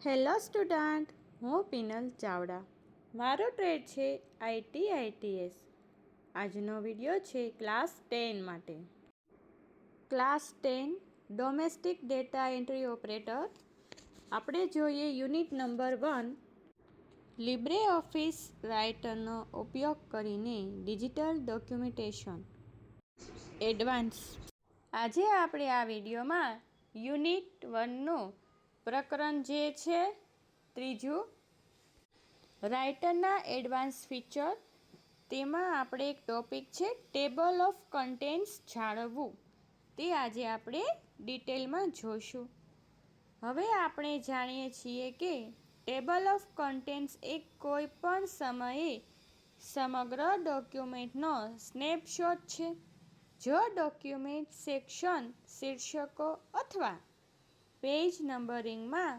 Hello student, હું penal Chavda. મારો trade છે ITITS. આજનો વિડીયો છે ક્લાસ 10 માટે. Class 10 domestic data entry operator. આપણે જોઈએ યુનિટ નંબર 1, લિબ્રે ઓફિસ રાઇટરનો ઉપયોગ કરીને ડિજિટલ ડોક્યુમેન્ટેશન એડવાન્સ. આજે આપણે આ વિડીયોમાં યુનિટ 1નું પ્રકરણ જે છે 3, રાઇટરના એડવાન્સ ફીચર, તેમાં આપણે એક ટોપિક છે ટેબલ ઓફ કન્ટેન્ટ્સ જાળવવું, તે આજે આપણે ડિટેલમાં જોઈશું. હવે આપણે જાણીએ છીએ કે ટેબલ ઓફ કન્ટેન્ટ્સ એક કોઈ પણ સમયે સમગ્ર ડોક્યુમેન્ટનો સ્નેપશોટ છે. જો ડોક્યુમેન્ટ સેક્શન, શીર્ષકો અથવા પેજ નંબરિંગમાં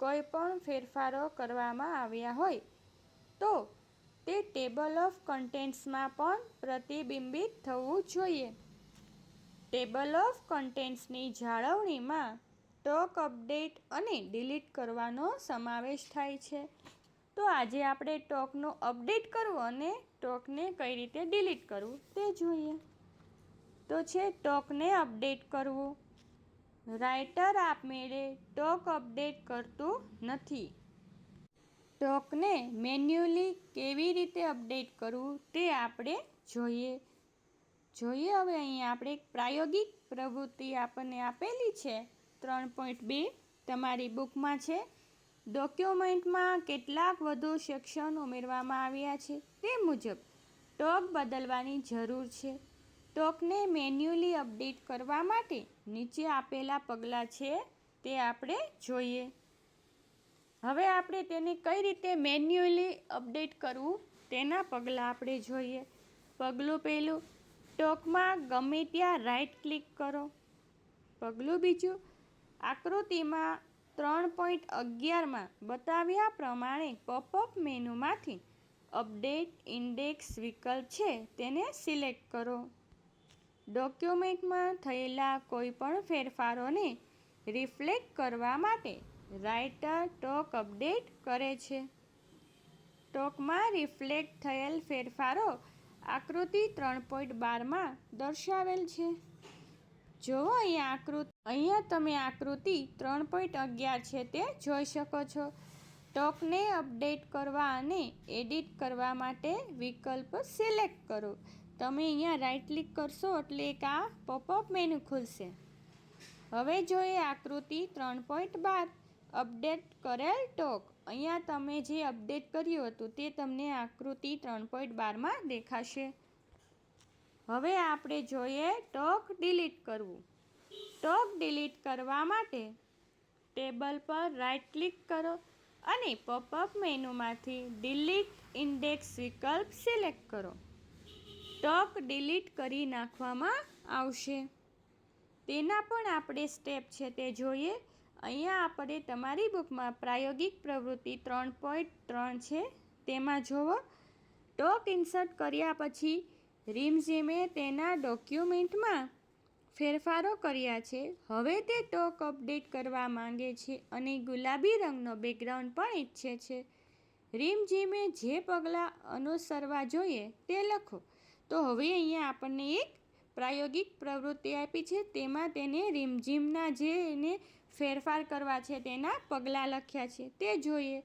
કોઈ પણ ફેરફારો કરવામાં આવ્યા હોય તો તે ટેબલ ઓફ કન્ટેન્ટ્સમાં પણ પ્રતિબિંબિત થવું જોઈએ. ટેબલ ઓફ કન્ટેન્ટ્સની જાળવણીમાં ટોક અપડેટ અને ડિલીટ કરવાનો સમાવેશ થાય છે. તો આજે આપણે ટોકનો અપડેટ કરવો અને ટોકને કઈ રીતે ડિલીટ કરવું તે જોઈએ. તો છે ટોકને અપડેટ કરવું. રાઇટર આપમેળે ટોક અપડેટ કરતું નથી. ટોકને મેન્યુઅલી કેવી રીતે અપડેટ કરવું તે આપણે જોઈએ. હવે અહીંયા આપણે એક પ્રાયોગિક પ્રવૃત્તિ આપણને આપેલી છે 3.2 તમારી બુકમાં છે. ડોક્યુમેન્ટમાં કેટલાક વધુ સેક્શન ઉમેરવામાં આવ્યા છે, તે મુજબ ટોક બદલવાની જરૂર છે. ટોકને મેન્યુઅલી અપડેટ કરવા માટે નીચે આપેલા પગલાં છે તે આપણે જોઈએ. હવે આપણે તેને કઈ રીતે મેન્યુઅલી અપડેટ કરવું તેના પગલાં આપણે જોઈએ. પગલું પહેલું, ટોકમાં ગમે ત્યાં રાઇટ ક્લિક કરો. પગલું બીજું, આકૃતિમાં 3.11માં બતાવ્યા પ્રમાણે પોપઅપ મેનુમાંથી અપડેટ ઇન્ડેક્સ વિકલ્પ છે તેને સિલેક્ટ કરો. ડોક્યુમેન્ટમાં થયેલા કોઈપણ ફેરફારોને રિફ્લેક્ટ કરવા માટે રાઇટર ટોક અપડેટ કરે છે. ટોકમાં રિફ્લેક્ટ થયેલ ફેરફારો આકૃતિ 3.12માં દર્શાવેલ છે. જુઓ અહીંયા તમે આકૃતિ 3.11 છે તે જોઈ શકો છો. ટોકને અપડેટ કરવા અને એડિટ કરવા માટે વિકલ્પ સિલેક્ટ કરો. તમે અહીંયા રાઇટ ક્લિક કરશો એટલે એક આ પોપઅપ મેનુ ખુલશે. હવે જોઈએ આકૃતિ 3.12, અપડેટ કરેલ ટોક. અહીંયા તમે જે અપડેટ કર્યું હતું તે તમને આકૃતિ 3.12માં દેખાશે. હવે આપણે જોઈએ ટોક ડિલીટ કરવું. ટોક ડિલીટ કરવા માટે ટેબલ પર રાઇટ ક્લિક કરો અને પોપઅપ મેનુમાંથી ડિલીટ ઇન્ડેક્સ વિકલ્પ સિલેક્ટ કરો. ટોક ડિલીટ કરી નાખવામાં આવશે. તેના પણ આપણે સ્ટેપ છે તે જોઈએ. અહીંયા આપણે તમારી બુકમાં પ્રાયોગિક પ્રવૃત્તિ 3.3 છે તેમાં જુઓ. ટોક ઇન્સર્ટ કર્યા પછી રિમઝીમે તેના ડોક્યુમેન્ટમાં ફેરફારો કર્યા છે. હવે તે ટોક અપડેટ કરવા માંગે છે અને ગુલાબી રંગનો બેકગ્રાઉન્ડ પણ ઈચ્છે છે. રિમઝીમે જે પગલાં અનુસરવા જોઈએ તે લખો. તો હવે અહીંયા આપણને એક પ્રાયોગિક પ્રવૃત્તિ આપી છે, તેમાં તેને રિમઝીમના જે એને ફેરફાર કરવા છે તેના પગલાં લખ્યા છે તે જોઈએ.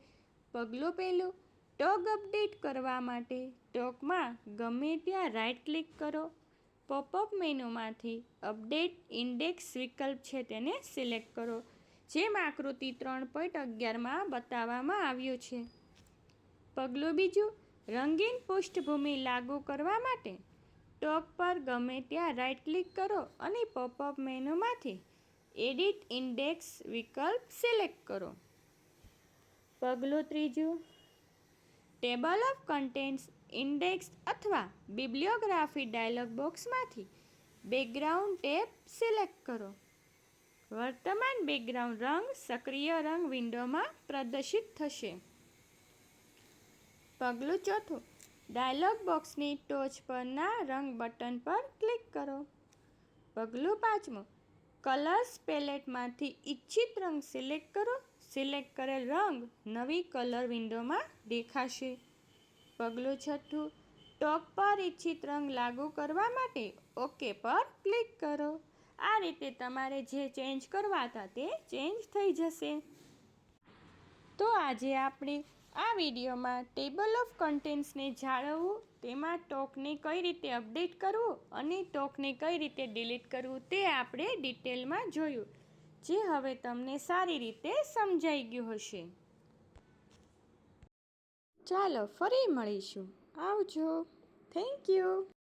પગલું પહેલું, ટોક અપડેટ કરવા માટે ટોકમાં ગમે ત્યાં રાઇટ ક્લિક કરો. પોપઅપ મેનુમાંથી અપડેટ ઇન્ડેક્સ વિકલ્પ છે તેને સિલેક્ટ કરો, જેમ આકૃતિ 3.11માં બતાવવામાં આવ્યું છે. પગલું બીજું, રંગીન પૃષ્ઠભૂમિ લાગુ કરવા માટે ટોક પર ગમે ત્યાં રાઇટ ક્લિક કરો અને પોપઅપ મેનુમાંથી એડિટ ઇન્ડેક્સ વિકલ્પ સિલેક્ટ કરો. પગલું ત્રીજું, ટેબલ ઓફ કન્ટેન્ટ્સ, ઇન્ડેક્સ અથવા બિબ્લિયોગ્રાફી ડાયલોગ બોક્સમાંથી બેકગ્રાઉન્ડ ટેબ સિલેક્ટ કરો. વર્તમાન બેકગ્રાઉન્ડ રંગ સક્રિય રંગ વિન્ડોમાં પ્રદર્શિત થશે. પગલું ચોથું, ડાયલોગ બોક્સની ટોચ પરના રંગ બટન પર ક્લિક કરો. પગલું પાંચમું, કલર્સ પેલેટમાંથી ઇચ્છિત રંગ સિલેક્ટ કરો. સિલેક્ટ કરેલ રંગ નવી કલર વિન્ડોમાં દેખાશે. પગલું 6, ટોક પર ઇચ્છિત રંગ લાગુ કરવા માટે ઓકે પર ક્લિક કરો. આ રીતે તમારે જે ચેન્જ કરવા હતા તે ચેન્જ થઈ જશે. તો આજે આપણે આ વિડીયોમાં ટેબલ ઓફ કન્ટેન્ટ્સને જાળવવું, તેમાં ટોકને કઈ રીતે અપડેટ કરવું અને ટોકને કઈ રીતે ડિલીટ કરવું તે આપણે ડિટેલમાં જોયું, જે હવે તમને સારી રીતે સમજાઈ ગયું હશે. ચાલો ફરી મળીશું. આવજો. Thank you.